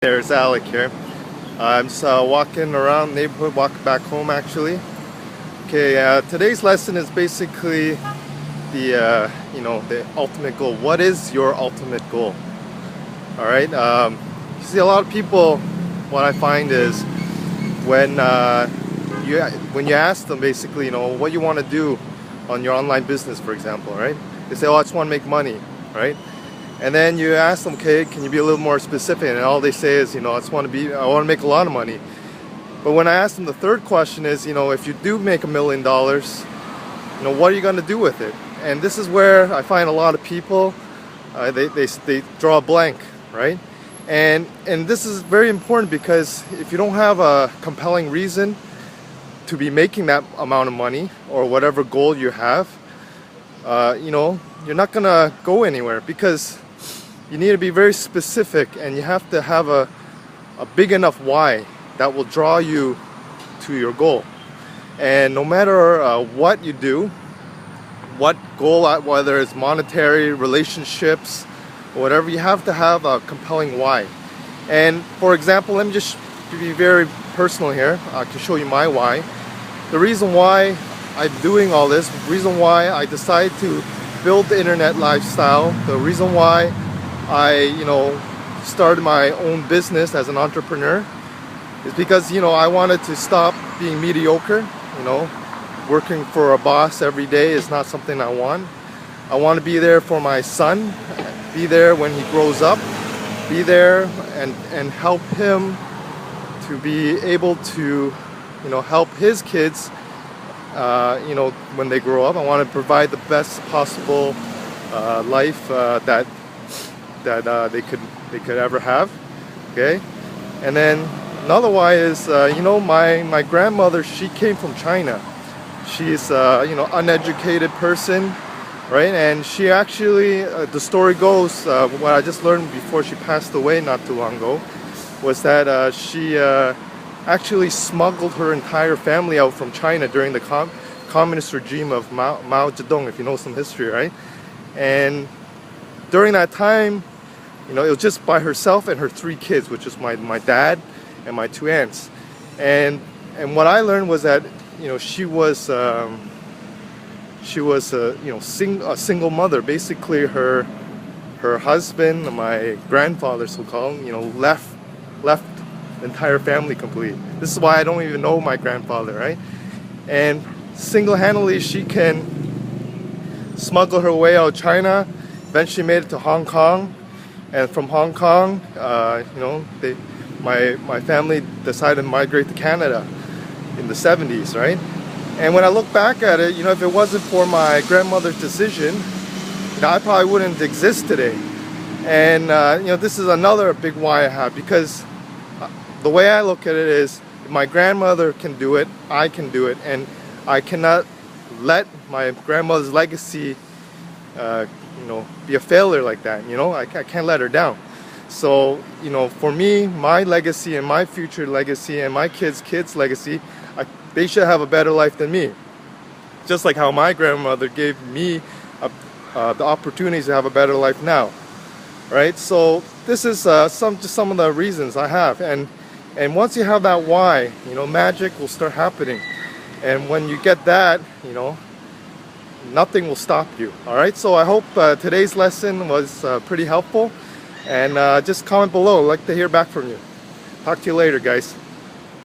There's Alec here. I'm just walking around the neighborhood, walking back home actually. Okay, today's lesson is basically the ultimate goal. What is your ultimate goal? All right. You see, a lot of people, what I find is when you ask them basically, what you want to do on your online business, for example, right? They say, "Oh, I just want to make money," right? And then you ask them, "Okay, can you be a little more specific?" And all they say is, I want to make a lot of money. But when I ask them, the third question is, if you do make $1 million, what are you going to do with it? And this is where I find a lot of people, they draw a blank, right? And this is very important, because if you don't have a compelling reason to be making that amount of money or whatever goal you have, you're not going to go anywhere, because you need to be very specific, and you have to have a big enough why that will draw you to your goal. And no matter what you do, what goal, whether it's monetary, relationships, or whatever, you have to have a compelling why. And for example, let me just be very personal here. I can show you my why. The reason why I'm doing all this, the reason why I decided to build the internet lifestyle, the reason why I started my own business as an entrepreneur, is because I wanted to stop being mediocre. Working for a boss every day is not something I want. I want to be there for my son, be there when he grows up, be there and help him to be able to help his kids when they grow up. I want to provide the best possible life that they could ever have. Okay, and then another why is my grandmother, she came from China. She's uneducated person, right? And she actually, the story goes, what I just learned before she passed away not too long ago, was that she actually smuggled her entire family out from China during the communist regime of Mao Zedong, if you know some history, right? And during that time, it was just by herself and her 3 kids, which is my dad and my 2 aunts. And what I learned was that she was a single mother. Basically, her husband, my grandfather, so called, left the entire family completely. This is why I don't even know my grandfather, right? And single-handedly, she can smuggle her way out of China. Eventually made it to Hong Kong, and from Hong Kong, my family decided to migrate to Canada in the 70s, right? And when I look back at it, if it wasn't for my grandmother's decision, I probably wouldn't exist today. And this is another big why I have, because the way I look at it is, if my grandmother can do it, I can do it, and I cannot let my grandmother's legacy be a failure like that. I can't let her down. So for me, my legacy and my future legacy and my kids' legacy, they should have a better life than me. Just like how my grandmother gave me the opportunities to have a better life now, right? So this is some of the reasons I have, and once you have that why, magic will start happening. And when you get that, nothing will stop you. All right, so I hope today's lesson was pretty helpful, and just comment below. I'd like to hear back from you. Talk to you later, guys.